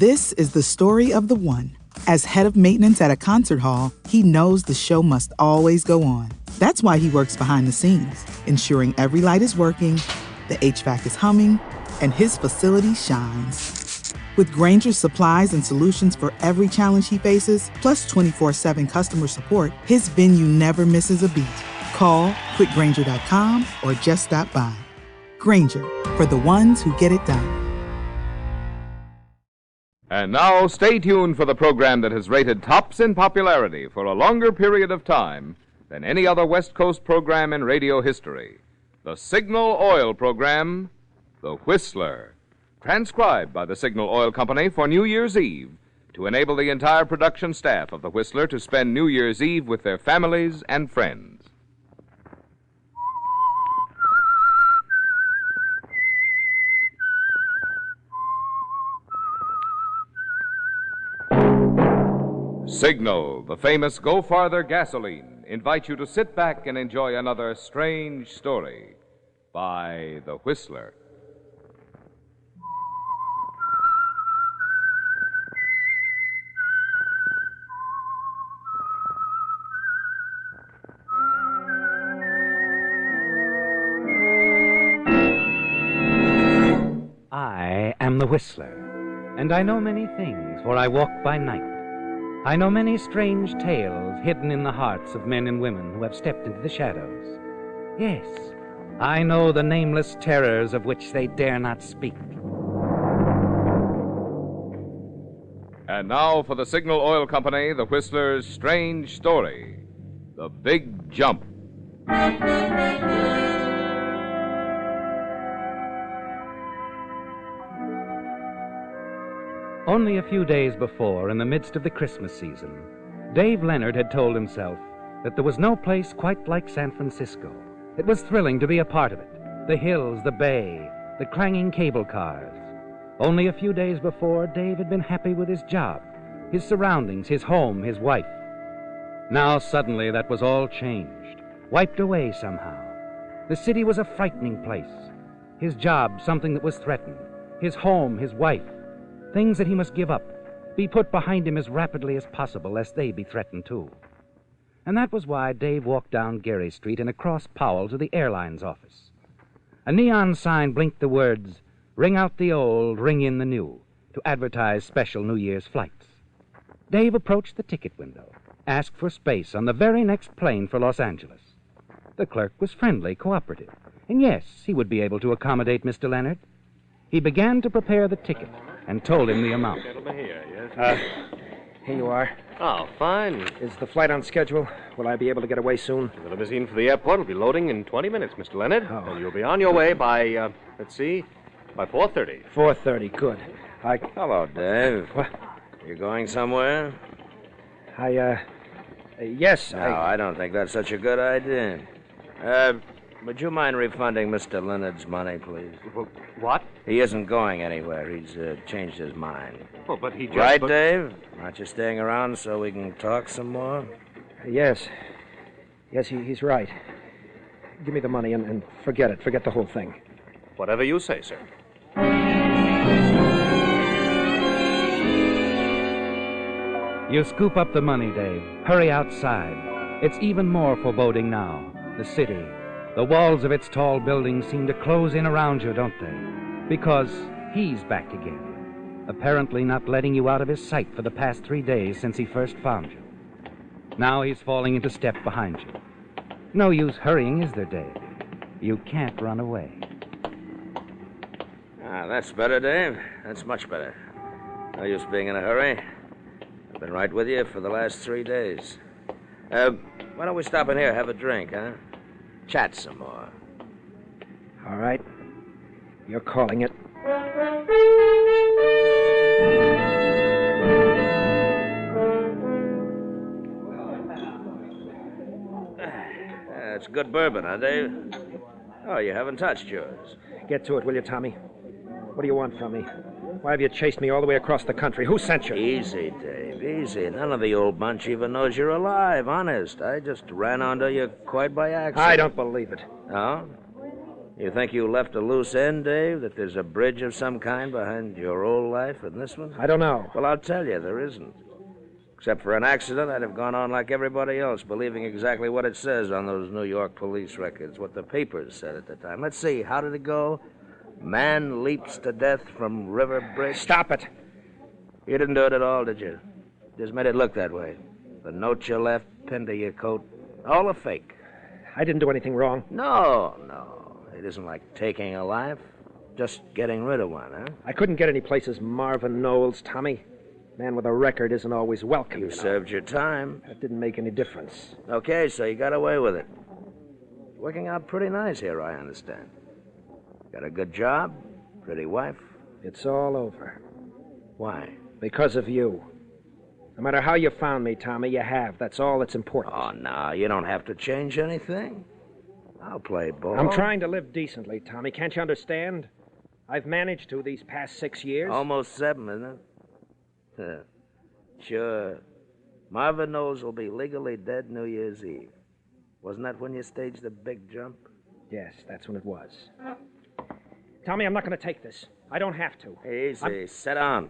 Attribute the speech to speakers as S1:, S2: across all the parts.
S1: This is the story of the one. As head of maintenance at a concert hall, he knows the show must always go on. That's why he works behind the scenes, ensuring every light is working, the HVAC is humming, and his facility shines. With Grainger's supplies and solutions for every challenge he faces, plus 24/7 customer support, his venue never misses a beat. Call quickgrainger.com or just stop by. Grainger, for the ones who get it done.
S2: And now, stay tuned for the program that has rated tops in popularity for a longer period of time than any other West Coast program in radio history. The Signal Oil program, The Whistler. Transcribed by the Signal Oil Company for New Year's Eve to enable the entire production staff of The Whistler to spend New Year's Eve with their families and friends. Signal, the famous Go Farther gasoline, invite you to sit back and enjoy another strange story by The Whistler.
S3: I am the Whistler, and I know many things, for I walk by night. I know many strange tales hidden in the hearts of men and women who have stepped into the shadows. Yes, I know the nameless terrors of which they dare not speak.
S2: And now for the Signal Oil Company, The Whistler's strange story, The Big Jump.
S3: Only a few days before, in the midst of the Christmas season, Dave Leonard had told himself that there was no place quite like San Francisco. It was thrilling to be a part of it. The hills, the bay, the clanging cable cars. Only a few days before, Dave had been happy with his job, his surroundings, his home, his wife. Now suddenly that was all changed, wiped away somehow. The city was a frightening place. His job, something that was threatened. His home, his wife. Things that he must give up, be put behind him as rapidly as possible, lest they be threatened too. And that was why Dave walked down Gary Street and across Powell to the airline's office. A neon sign blinked the words, "Ring out the old, ring in the new," to advertise special New Year's flights. Dave approached the ticket window, asked for space on the very next plane for Los Angeles. The clerk was friendly, cooperative, and yes, he would be able to accommodate Mr. Leonard. He began to prepare the ticket and told him the amount.
S4: Here you are.
S5: Oh, fine.
S4: Is the flight on schedule? Will I be able to get away soon?
S5: The limousine for the airport will be loading in 20 minutes, Mr. Leonard.
S4: Oh.
S5: And you'll be on your way by, by 4:30.
S4: 4:30, good.
S6: Hello, Dave.
S4: What?
S6: You going somewhere?
S4: Yes,
S6: No, I don't think that's such a good idea. Would you mind refunding Mr. Leonard's money, please?
S5: What?
S6: He isn't going anywhere. He's changed his mind.
S5: Oh, but he just...
S6: Right, Dave? Aren't you staying around so we can talk some more?
S4: Yes. Yes, he's right. Give me the money and forget it. Forget the whole thing.
S5: Whatever you say, sir.
S3: You scoop up the money, Dave. Hurry outside. It's even more foreboding now. The city. The walls of its tall buildings seem to close in around you, don't they? Because he's back again. Apparently not letting you out of his sight for the past 3 days since he first found you. Now he's falling into step behind you. No use hurrying, is there, Dave? You can't run away.
S6: That's better, Dave. That's much better. No use being in a hurry. I've been right with you for the last 3 days. Why don't we stop in here, have a drink, huh? Chat some more.
S4: All right. You're calling it.
S6: It's good bourbon, huh, Dave? Oh, you haven't touched yours.
S4: Get to it, will you, Tommy? What do you want from me? Why have you chased me all the way across the country? Who sent you?
S6: Easy, Dave, easy. None of the old bunch even knows you're alive, honest. I just ran onto you quite by accident.
S4: I don't believe it.
S6: Oh? You think you left a loose end, Dave? That there's a bridge of some kind behind your old life and this one?
S4: I don't know.
S6: Well, I'll tell you, there isn't. Except for an accident, I'd have gone on like everybody else, believing exactly what it says on those New York police records, what the papers said at the time. Let's see, how did it go? Man leaps to death from river bridge.
S4: Stop it.
S6: You didn't do it at all, did you? Just made it look that way. The note you left pinned to your coat, all a fake.
S4: I didn't do anything wrong.
S6: No. It isn't like taking a life, just getting rid of one, huh?
S4: I couldn't get any place as Marvin Knowles, Tommy. Man with a record isn't always welcome,
S6: You served your time.
S4: That didn't make any difference.
S6: Okay, so you got away with it. Working out pretty nice here, I understand. Got a good job, pretty wife.
S4: It's all over.
S6: Why?
S4: Because of you. No matter how you found me, Tommy, you have. That's all that's important.
S6: Oh, no, you don't have to change anything. I'll play ball.
S4: I'm trying to live decently, Tommy. Can't you understand? I've managed to these past 6 years.
S6: Almost 7, isn't it? Sure. Marvin Knowles will be legally dead New Year's Eve. Wasn't that when you staged the big jump?
S4: Yes, that's when it was. Tommy, I'm not going to take this. I don't have to.
S6: Easy. Sit down.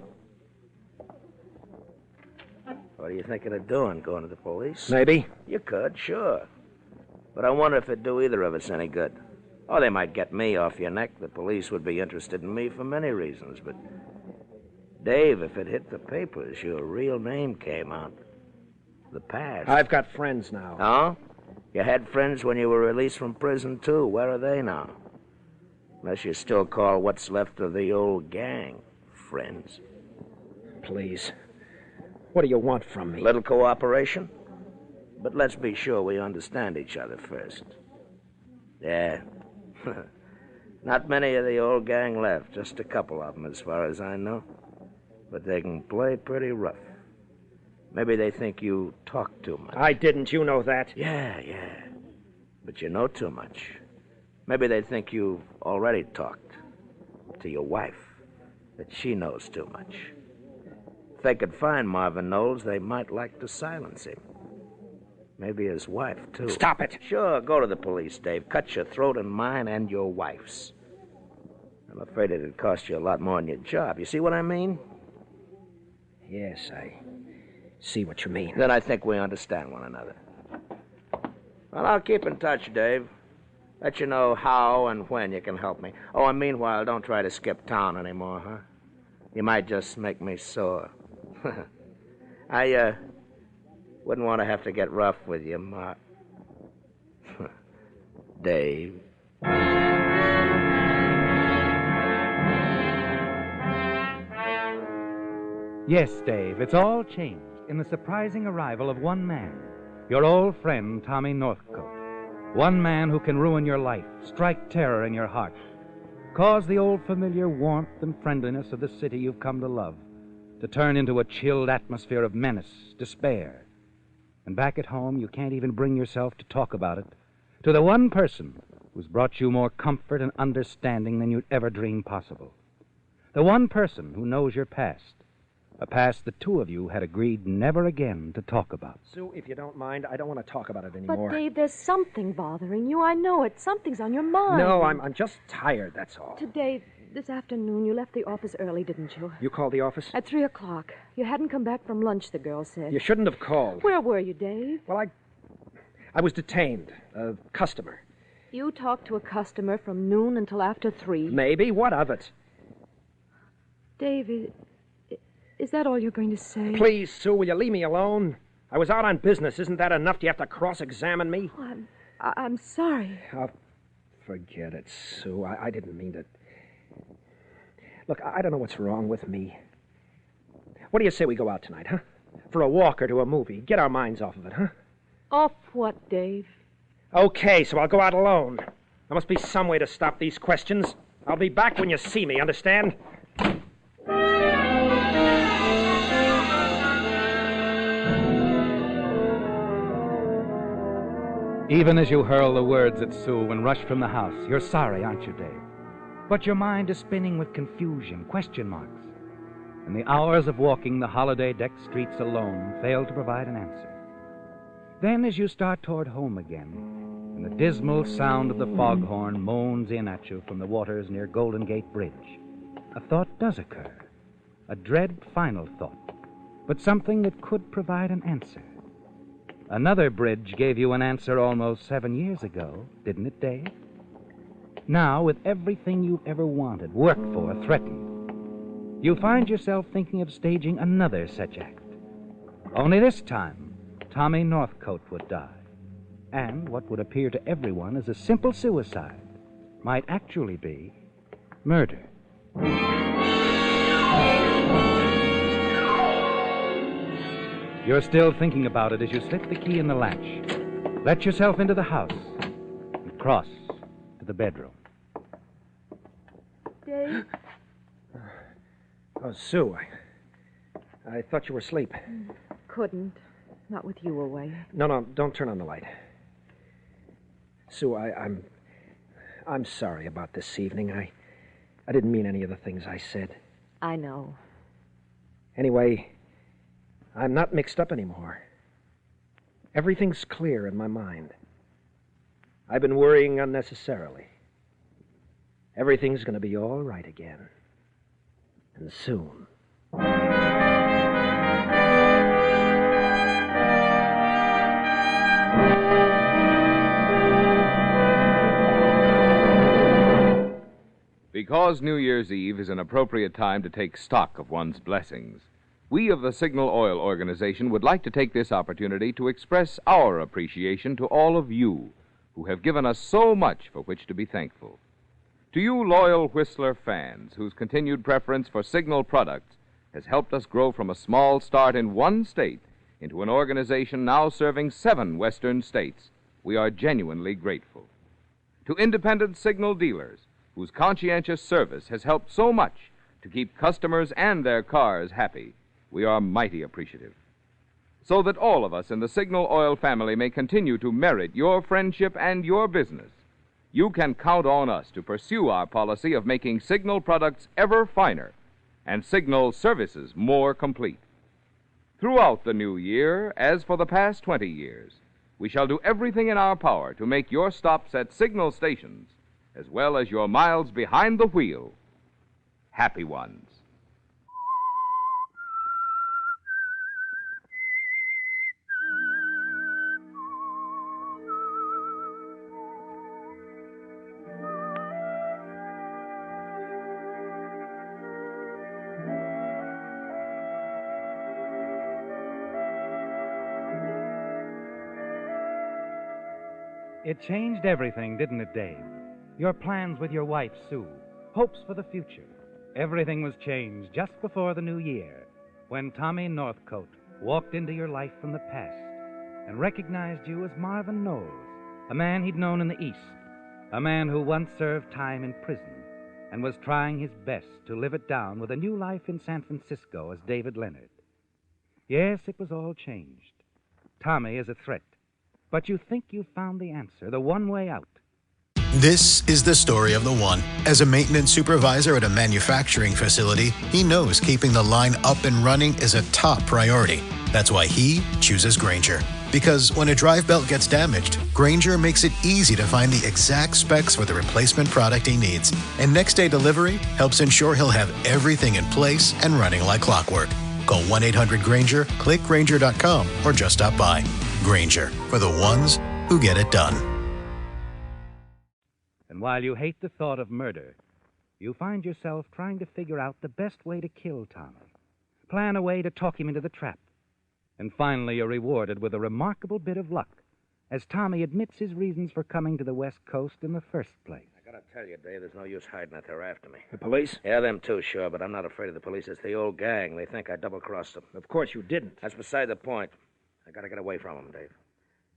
S6: What are you thinking of doing? Going to the police?
S4: Maybe.
S6: You could, sure. But I wonder if it'd do either of us any good. Oh, they might get me off your neck. The police would be interested in me for many reasons, but... Dave, if it hit the papers, your real name came out. The past.
S4: I've got friends now.
S6: Oh? You had friends when you were released from prison, too. Where are they now? Unless you still call what's left of the old gang friends.
S4: Please. What do you want from me?
S6: Little cooperation? But let's be sure we understand each other first. Yeah. Not many of the old gang left. Just a couple of them, as far as I know. But they can play pretty rough. Maybe they think you talk too much.
S4: I didn't. You know that.
S6: Yeah. But you know too much. Maybe they think you've already talked to your wife, that she knows too much. If they could find Marvin Knowles, they might like to silence him. Maybe his wife, too.
S4: Stop it.
S6: Sure, go to the police, Dave. Cut your throat and mine and your wife's. I'm afraid it'd cost you a lot more than your job. You see what I mean?
S4: Yes, I see what you mean.
S6: Then I think we understand one another. Well, I'll keep in touch, Dave. Let you know how and when you can help me. Oh, and meanwhile, don't try to skip town anymore, huh? You might just make me sore. I, wouldn't want to have to get rough with you, Mark. Dave.
S3: Yes, Dave, it's all changed in the surprising arrival of one man, your old friend, Tommy Northcote. One man who can ruin your life, strike terror in your heart, cause the old familiar warmth and friendliness of the city you've come to love to turn into a chilled atmosphere of menace, despair. And back at home, you can't even bring yourself to talk about it to the one person who's brought you more comfort and understanding than you'd ever dreamed possible. The one person who knows your past, a past the two of you had agreed never again to talk about.
S4: Sue, if you don't mind, I don't want to talk about it anymore.
S7: But, Dave, there's something bothering you. I know it. Something's on your mind.
S4: No, I'm just tired, that's all.
S7: Today, this afternoon, you left the office early, didn't you?
S4: You called the office?
S7: At 3 o'clock. You hadn't come back from lunch, the girl said.
S4: You shouldn't have called.
S7: Where were you, Dave?
S4: Well, I was detained. A customer.
S7: You talked to a customer from noon until after 3.
S4: Maybe. What of it?
S7: Dave, is that all you're going to say?
S4: Please, Sue, will you leave me alone? I was out on business. Isn't that enough? Do you have to cross-examine me?
S7: Oh, I'm sorry.
S4: Oh, forget it, Sue. I didn't mean to... Look, I don't know what's wrong with me. What do you say we go out tonight, huh? For a walk or to a movie. Get our minds off of it, huh?
S7: Off what, Dave?
S4: Okay, so I'll go out alone. There must be some way to stop these questions. I'll be back when you see me, understand?
S3: Even as you hurl the words at Sue and rush from the house, you're sorry, aren't you, Dave? But your mind is spinning with confusion, question marks. And the hours of walking the holiday-decked streets alone fail to provide an answer. Then, as you start toward home again, and the dismal sound of the foghorn moans in at you from the waters near Golden Gate Bridge, a thought does occur, a dread final thought, but something that could provide an answer. Another bridge gave you an answer almost 7 years ago, didn't it, Dave? Now, with everything you've ever wanted, worked for, threatened, you find yourself thinking of staging another such act. Only this time, Tommy Northcote would die. And what would appear to everyone as a simple suicide might actually be murder. You're still thinking about it as you slip the key in the latch, let yourself into the house, and cross to the bedroom.
S7: Dave?
S4: Oh, Sue, I thought you were asleep.
S7: Couldn't. Not with you away.
S4: No, don't turn on the light. Sue, I'm sorry about this evening. I didn't mean any of the things I said.
S7: I know.
S4: Anyway, I'm not mixed up anymore. Everything's clear in my mind. I've been worrying unnecessarily. Everything's going to be all right again. And soon.
S2: Because New Year's Eve is an appropriate time to take stock of one's blessings, we of the Signal Oil Organization would like to take this opportunity to express our appreciation to all of you who have given us so much for which to be thankful. To you loyal Whistler fans whose continued preference for Signal products has helped us grow from a small start in one state into an organization now serving 7 western states, we are genuinely grateful. To independent Signal dealers whose conscientious service has helped so much to keep customers and their cars happy, we are mighty appreciative. So that all of us in the Signal Oil family may continue to merit your friendship and your business, you can count on us to pursue our policy of making Signal products ever finer and Signal services more complete. Throughout the new year, as for the past 20 years, we shall do everything in our power to make your stops at Signal stations, as well as your miles behind the wheel, happy ones.
S3: It changed everything, didn't it, Dave? Your plans with your wife, Sue, hopes for the future. Everything was changed just before the new year, when Tommy Northcote walked into your life from the past and recognized you as Marvin Knowles, a man he'd known in the East, a man who once served time in prison and was trying his best to live it down with a new life in San Francisco as David Leonard. Yes, it was all changed. Tommy is a threat, but you think you've found the answer, the one way out.
S8: This is the story of the one. As a maintenance supervisor at a manufacturing facility, he knows keeping the line up and running is a top priority. That's why he chooses Grainger. Because when a drive belt gets damaged, Grainger makes it easy to find the exact specs for the replacement product he needs. And next day delivery helps ensure he'll have everything in place and running like clockwork. Call 1-800-GRAINGER, click Grainger.com, or just stop by. Grainger, for the ones who get it done.
S3: And while you hate the thought of murder, you find yourself trying to figure out the best way to kill Tommy, plan a way to talk him into the trap. And finally, you're rewarded with a remarkable bit of luck as Tommy admits his reasons for coming to the West Coast in the first place.
S6: I gotta tell you, Dave, there's no use hiding it. They're after me.
S4: The police?
S6: Yeah, them too, sure, but I'm not afraid of the police. It's the old gang. They think I double-crossed them.
S4: Of course you didn't.
S6: That's beside the point. I gotta get away from them, Dave.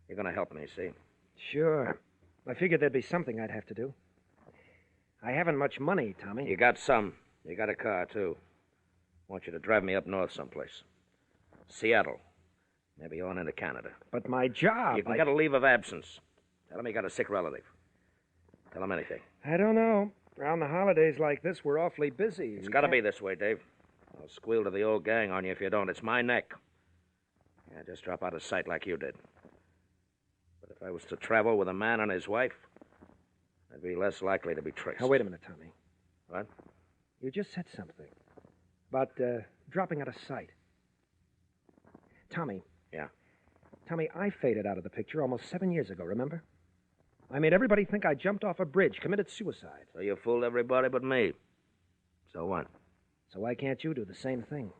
S6: You're gonna help me, see?
S4: Sure. I figured there'd be something I'd have to do. I haven't much money, Tommy.
S6: You got some. You got a car, too. I want you to drive me up north someplace. Seattle. Maybe on into Canada.
S4: But my job...
S6: You can get a leave of absence. Tell him you got a sick relative. Tell him anything.
S4: I don't know. Around the holidays like this, we're awfully busy.
S6: It's got to be this way, Dave. I'll squeal to the old gang on you if you don't. It's my neck. Yeah, just drop out of sight like you did. But if I was to travel with a man and his wife, I'd be less likely to be traced.
S4: Now, wait a minute, Tommy.
S6: What?
S4: You just said something about dropping out of sight. Tommy.
S6: Yeah?
S4: Tommy, I faded out of the picture almost 7 years ago, remember? I made everybody think I jumped off a bridge, committed suicide.
S6: So you fooled everybody but me. So what?
S4: So why can't you do the same thing?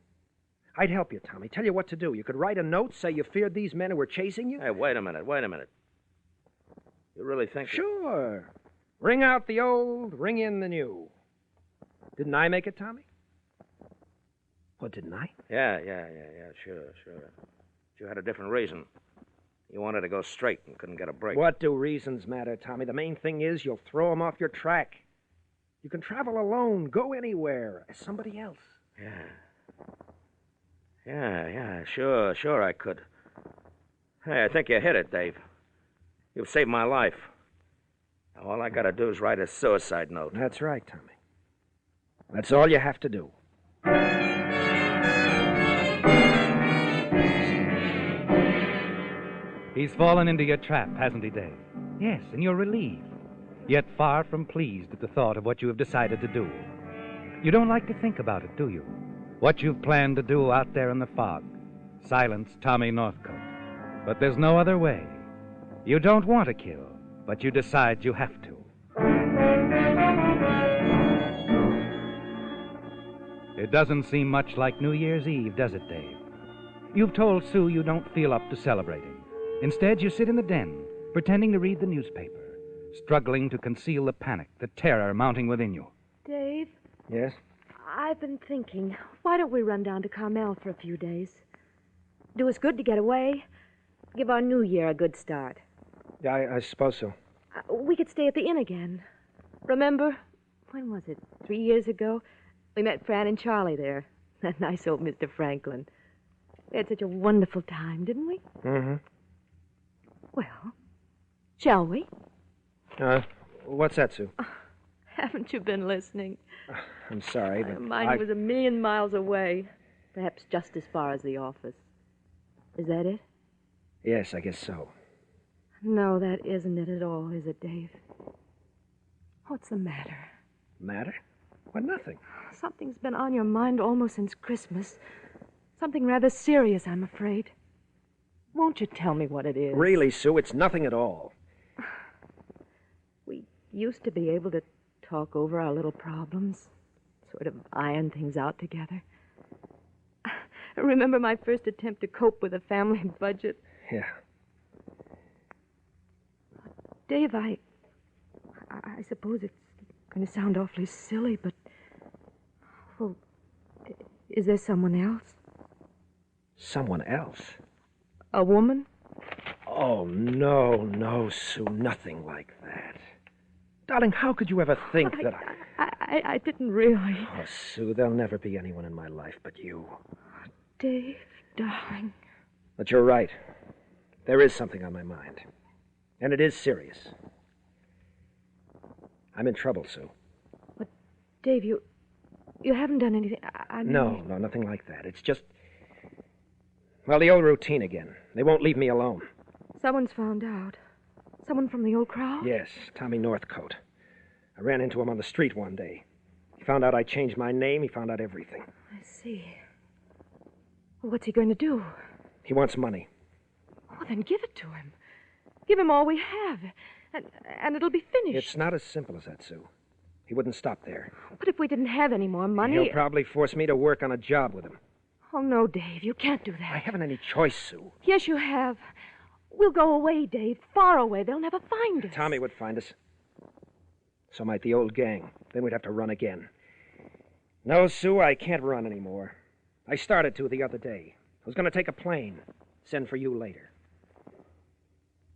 S4: I'd help you, Tommy. Tell you what to do. You could write a note, say you feared these men who were chasing you.
S6: Hey, wait a minute. You really think...
S4: Sure. Ring out the old, ring in the new. Didn't I make it, Tommy? What, didn't I?
S6: Yeah, sure. But you had a different reason. You wanted to go straight and couldn't get a break.
S4: What do reasons matter, Tommy? The main thing is you'll throw them off your track. You can travel alone, go anywhere, as somebody else.
S6: Yeah, sure I could. Hey, I think you hit it, Dave. You've saved my life. Now, all I gotta do is write a suicide note.
S4: That's right, Tommy. That's all you have to do.
S3: He's fallen into your trap, hasn't he, Dave? Yes, and you're relieved, yet far from pleased at the thought of what you have decided to do. You don't like to think about it, do you? What you've planned to do out there in the fog. Silence Tommy Northcote. But there's no other way. You don't want to kill, but you decide you have to. It doesn't seem much like New Year's Eve, does it, Dave? You've told Sue you don't feel up to celebrating. Instead, you sit in the den, pretending to read the newspaper, struggling to conceal the panic, the terror mounting within you.
S7: Dave?
S4: Yes?
S7: I've been thinking, why don't we run down to Carmel for a few days? Do us good to get away. Give our new year a good start.
S4: I suppose so.
S7: We could stay at the inn again. Remember, when was it? 3 years ago? We met Fran and Charlie there. That nice old Mr. Franklin. We had such a wonderful time, didn't we?
S4: Mm-hmm.
S7: Well, shall we?
S4: What's that, Sue?
S7: Haven't you been listening?
S4: I'm sorry, but
S7: Mine was a million miles away. Perhaps just as far as the office. Is that it?
S4: Yes, I guess so.
S7: No, that isn't it at all, is it, Dave? What's the matter?
S4: Matter? What, nothing.
S7: Something's been on your mind almost since Christmas. Something rather serious, I'm afraid. Won't you tell me what it is?
S4: Really, Sue, it's nothing at all.
S7: We used to be able to talk over our little problems, sort of iron things out together. Remember my first attempt to cope with a family budget?
S4: Yeah.
S7: Dave, I suppose it's going to sound awfully silly, but... Well, is there someone else?
S4: Someone else?
S7: A woman?
S4: Oh, no, Sue, nothing like that. Darling, how could you ever think that
S7: I didn't really.
S4: Oh, Sue, there'll never be anyone in my life but you.
S7: Dave, darling.
S4: But you're right. There is something on my mind. And it is serious. I'm in trouble, Sue.
S7: But, Dave, you haven't done anything. I mean...
S4: No, nothing like that. It's just... Well, the old routine again. They won't leave me alone.
S7: Someone's found out. Someone from the old crowd?
S4: Yes, Tommy Northcote. I ran into him on the street one day. He found out I changed my name. He found out everything.
S7: I see. Well, what's he going to do?
S4: He wants money.
S7: Oh, then give it to him. Give him all we have, and it'll be finished.
S4: It's not as simple as that, Sue. He wouldn't stop there.
S7: But if we didn't have any more money...
S4: He'll probably force me to work on a job with him.
S7: Oh, no, Dave, you can't do that.
S4: I haven't any choice, Sue.
S7: Yes, you have. We'll go away, Dave, far away. They'll never find us.
S4: Tommy would find us. So might the old gang. Then we'd have to run again. No, Sue, I can't run anymore. I started to the other day. I was going to take a plane, send for you later.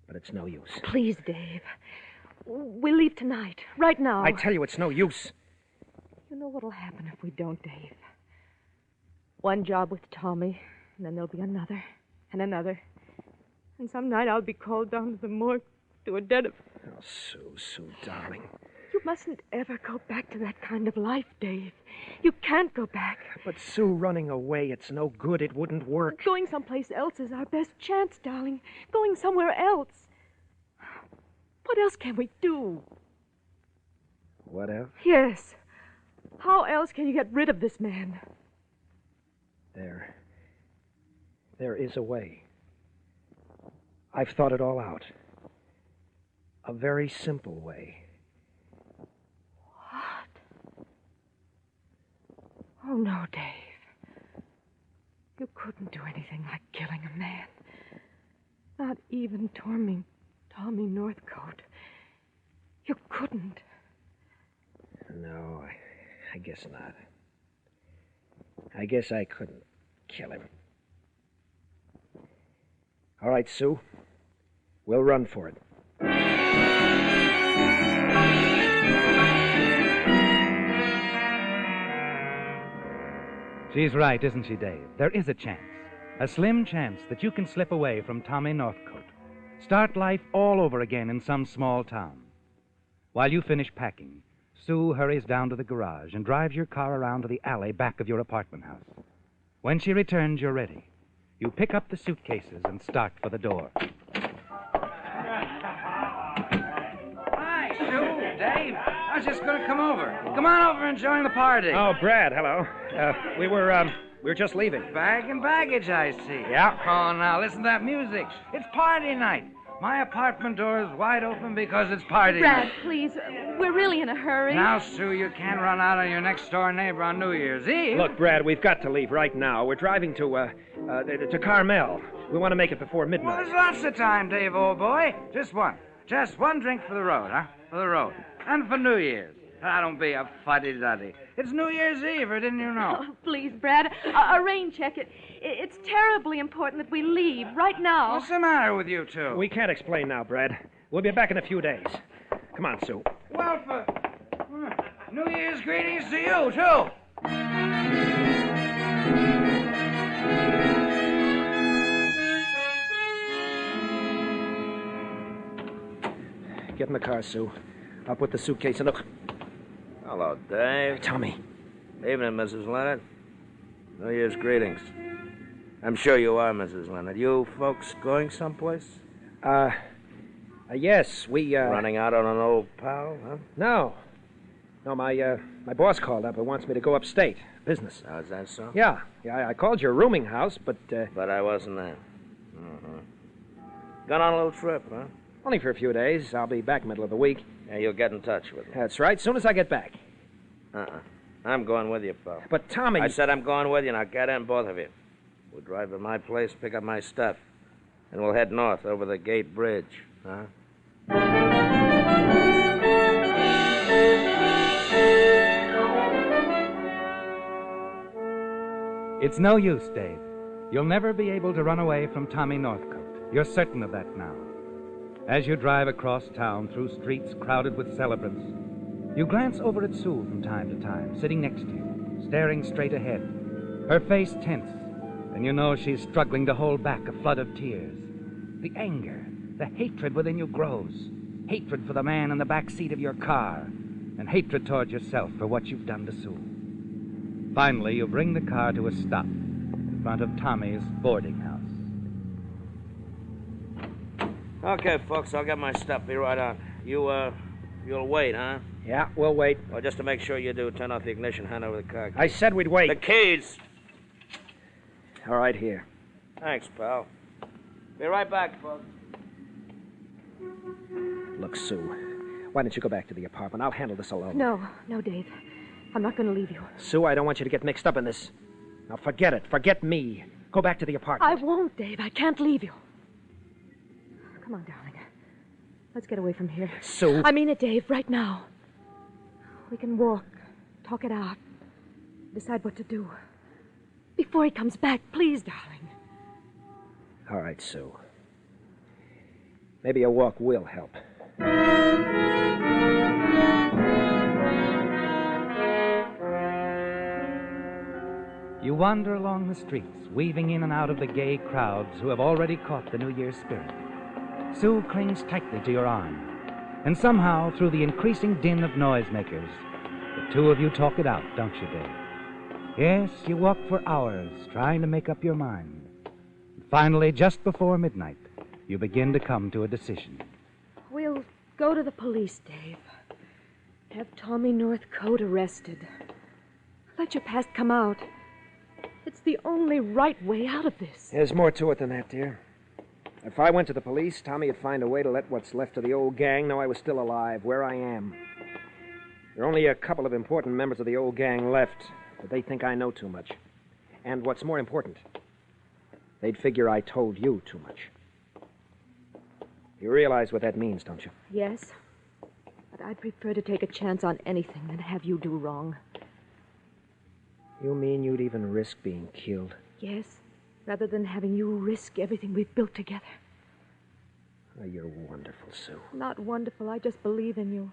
S4: But it's no use.
S7: Please, Dave. We'll leave tonight, right now.
S4: I tell you, it's no use.
S7: You know what'll happen if we don't, Dave. One job with Tommy, and then there'll be another, and another. And some night I'll be called down to the morgue to a dead of...
S4: Oh, Sue, darling.
S7: You mustn't ever go back to that kind of life, Dave. You can't go back.
S4: But, Sue, running away, it's no good. It wouldn't work.
S7: Going someplace else is our best chance, darling. Going somewhere else. What else can we do?
S4: What else?
S7: Yes. How else can you get rid of this man?
S4: There is a way. I've thought it all out. A very simple way.
S7: What? Oh, no, Dave. You couldn't do anything like killing a man. Not even Tommy Northcote. You couldn't.
S4: No, I guess not. I guess I couldn't kill him. All right, Sue. We'll run for it.
S3: She's right, isn't she, Dave? There is a chance. A slim chance that you can slip away from Tommy Northcote. Start life all over again in some small town. While you finish packing, Sue hurries down to the garage and drives your car around to the alley back of your apartment house. When she returns, you're ready. You pick up the suitcases and start for the door.
S9: Hi, Sue, Dave. I was just going to come over. Come on over and join the party.
S4: Oh, Brad, hello. We were just leaving.
S9: Bag and baggage, I see.
S4: Yeah.
S9: Oh, now listen to that music. It's party night. My apartment door is wide open because it's party
S7: Brad,
S9: night.
S7: please. We're really in a hurry.
S9: Now, Sue, you can't run out on your next-door neighbor on New Year's Eve.
S4: Look, Brad, we've got to leave right now. We're driving to Carmel. We want to make it before
S9: Well,
S4: midnight.
S9: there's lots of time, Dave, old boy. Just one. Just one drink for the road, huh? For the road. And for New Year's. Ah, don't be a fuddy-duddy. It's New Year's Eve, or didn't you know?
S7: Oh, please, Brad. A rain check. It's terribly important that we leave right now.
S9: What's the matter with you two?
S4: We can't explain now, Brad. We'll be back in a few days. Come on, Sue.
S9: Well, for New Year's greetings to you, too.
S4: Get in the car, Sue. I'll put the suitcase in the...
S6: Hello, Dave.
S4: Tommy.
S6: Evening, Mrs. Leonard. New Year's greetings. I'm sure you are, Mrs. Leonard. You folks going someplace?
S4: Yes, we,
S6: Running out on an old pal, huh?
S4: No. No, my boss called up and wants me to go upstate. Business.
S6: Oh, is that so?
S4: Yeah, I called your rooming house, but,
S6: But I wasn't there. Gone on a little trip, huh?
S4: only for a few days. I'll be back middle of the week.
S6: Yeah, you'll get in touch with me.
S4: That's right, soon as I get back.
S6: I'm going with you, pal.
S4: But, Tommy...
S6: I said I'm going with you. Now get in, both of you. We'll drive to my place, pick up my stuff, and we'll head north over the Gate Bridge, huh?
S3: It's no use, Dave. You'll never be able to run away from Tommy Northcote. You're certain of that now. As you drive across town through streets crowded with celebrants, you glance over at Sue from time to time, sitting next to you, staring straight ahead, her face tense, and you know she's struggling to hold back a flood of tears. The anger, the hatred within you grows. Hatred for the man in the back seat of your car, and hatred toward yourself for what you've done to Sue. Finally, you bring the car to a stop in front of Tommy's boarding house.
S6: Okay, folks, I'll get my stuff. Be right on. You'll wait, huh?
S4: Yeah, we'll wait.
S6: Well, just to make sure you do, turn off the ignition, hand over the car.
S4: I said we'd wait.
S6: The keys.
S4: All right, here.
S6: Thanks, pal. Be right back, folks.
S4: Look, Sue, why don't you go back to the apartment? I'll handle this alone.
S7: No, Dave. I'm not going to leave you.
S4: Sue, I don't want you to get mixed up in this. Now, forget it. Forget me. Go back to the apartment.
S7: I won't, Dave. I can't leave you. Come on, darling. Let's get away from here.
S4: Sue.
S7: I mean it, Dave, right now. We can walk, talk it out, decide what to do. Before he comes back, please, darling.
S4: All right, Sue. Maybe a walk will help.
S3: You wander along the streets, weaving in and out of the gay crowds who have already caught the New Year's spirit. Sue clings tightly to your arm, and somehow, through the increasing din of noisemakers, the two of you talk it out, don't you, Dave? Yes, you walk for hours, trying to make up your mind. Finally, just before midnight, you begin to come to a decision.
S7: We'll go Go to the police, Dave. Have Tommy Northcote arrested. Let your past come out. It's the only right way out of this.
S4: There's more to it than that, dear. If I went to the police, Tommy would find a way to let what's left of the old gang know I was still alive, where I am. There are only a couple of important members of the old gang left, but they think I know too much. And what's more important, they'd figure I told you too much. You realize what that means, don't you?
S7: Yes. But I'd prefer to take a chance on anything than have you do wrong.
S4: You mean you'd even risk being killed?
S7: Yes. Rather than having you risk everything we've built together.
S4: Oh, you're wonderful, Sue.
S7: Not wonderful. I just believe in you.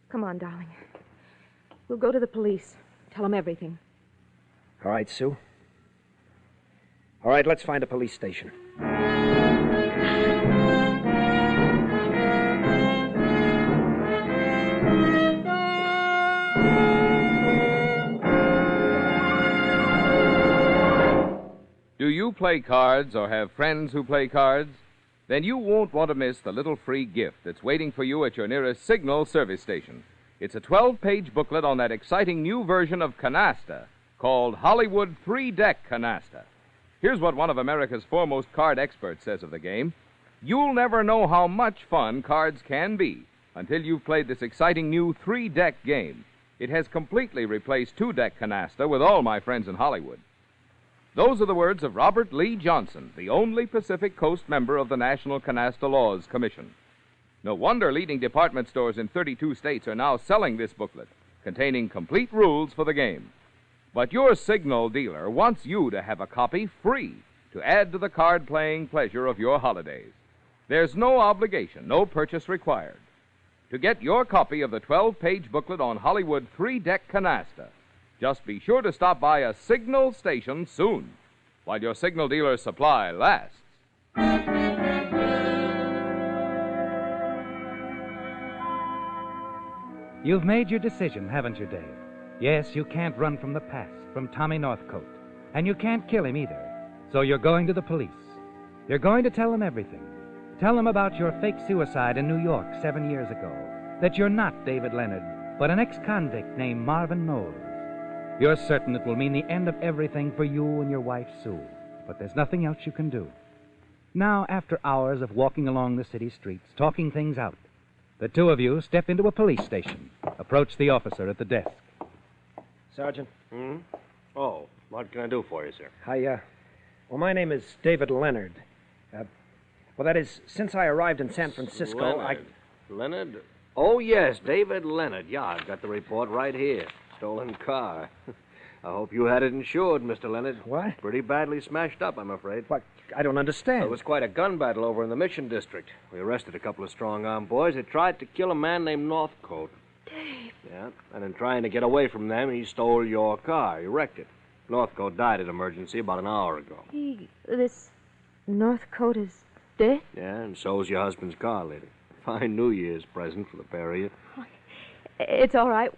S7: Come on, darling. We'll go to the police. Tell them everything.
S4: All right, Sue. All right, let's find a police station.
S2: Do you play cards or have friends who play cards? Then you won't want to miss the little free gift that's waiting for you at your nearest Signal service station. It's a 12-page booklet on that exciting new version of canasta called Hollywood 3-Deck Canasta. Here's what one of America's foremost card experts says of the game. You'll never know how much fun cards can be until you've played this exciting new 3-deck game. It has completely replaced 2-deck canasta with all my friends in Hollywood. Those are the words of Robert Lee Johnson, the only Pacific Coast member of the National Canasta Laws Commission. No wonder leading department stores in 32 states are now selling this booklet, containing complete rules for the game. But your Signal dealer wants you to have a copy free to add to the card-playing pleasure of your holidays. There's no obligation, no purchase required. To get your copy of the 12-page booklet on Hollywood 3-Deck Canasta, just be sure to stop by a Signal station soon, while your Signal dealer's supply lasts.
S3: You've made your decision, haven't you, Dave? Yes, you can't run from the past, from Tommy Northcote. And you can't kill him either. So you're going to the police. You're going to tell them everything. Tell them about your fake suicide in New York 7 years ago. That you're not David Leonard, but an ex-convict named Marvin Knowles. You're certain it will mean the end of everything for you and your wife, Sue. But there's nothing else you can do. Now, after hours of walking along the city streets, talking things out, the two of you step into a police station, approach the officer at the desk.
S4: Sergeant?
S5: Oh, what can I do for you, sir?
S4: Well, my name is David Leonard. Well, that is, since I arrived in San Francisco,
S5: Leonard? Oh, yes, David Leonard. Yeah, I've got the report right here. Stolen car. I hope you had it insured, Mr. Leonard.
S4: What?
S5: Pretty badly smashed up, I'm afraid.
S4: What? I don't understand.
S5: It was quite a gun battle over in the Mission District. We arrested a couple of strong-armed boys that tried to kill a man named Northcote.
S7: Dave.
S5: Yeah, and in trying to get away from them, he stole your car. He wrecked it. Northcote died at emergency about an hour ago.
S7: This Northcote is dead?
S5: Yeah, and so's your husband's car, lady. Fine New Year's present for the pair of you.
S7: It's all right.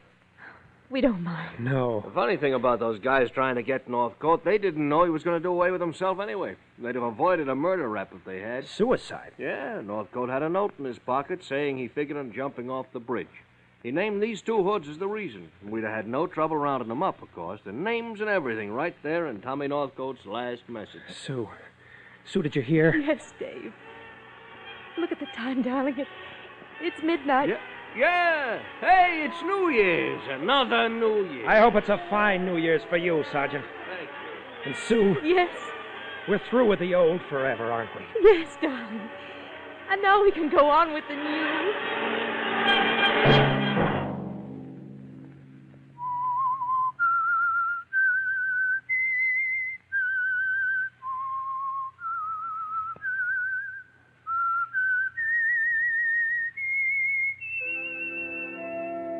S7: We don't mind.
S4: No.
S5: The funny thing about those guys trying to get Northcote, they didn't know he was going to do away with himself anyway. They'd have avoided a murder rap if they had.
S4: Suicide?
S5: Yeah, Northcote had a note in his pocket saying he figured on jumping off the bridge. He named these two hoods as the reason. We'd have had no trouble rounding them up, of course. The names and everything right there in Tommy Northcote's last message.
S4: Sue, did you hear?
S7: Yes, Dave. Look at the time, darling. It's midnight.
S5: Yeah. Hey, it's New Year's. Another New Year.
S4: I hope it's a fine New Year's for you, Sergeant.
S5: Thank you.
S4: And Sue,
S7: Yes.
S4: we're through with the old forever, aren't we?
S7: Yes, darling. And now we can go on with the new.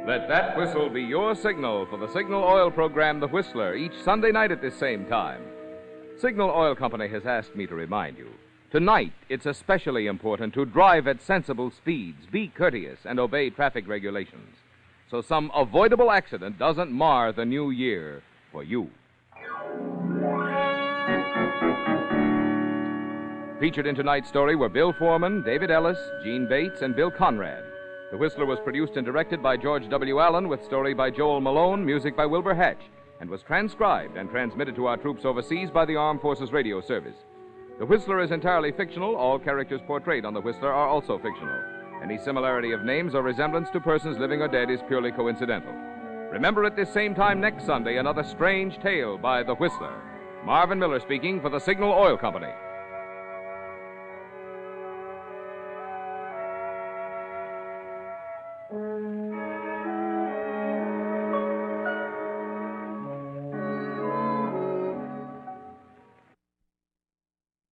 S2: Let that whistle be your signal for the Signal Oil program, The Whistler, each Sunday night at this same time. Signal Oil Company has asked me to remind you. Tonight, it's especially important to drive at sensible speeds, be courteous, and obey traffic regulations, so some avoidable accident doesn't mar the new year for you. Featured in tonight's story were Bill Foreman, David Ellis, Gene Bates, and Bill Conrad. The Whistler was produced and directed by George W. Allen, with story by Joel Malone, music by Wilbur Hatch, and was transcribed and transmitted to our troops overseas by the Armed Forces Radio Service. The Whistler is entirely fictional. All characters portrayed on The Whistler are also fictional. Any similarity of names or resemblance to persons living or dead is purely coincidental. Remember at this same time next Sunday, another strange tale by The Whistler. Marvin Miller speaking for the Signal Oil Company.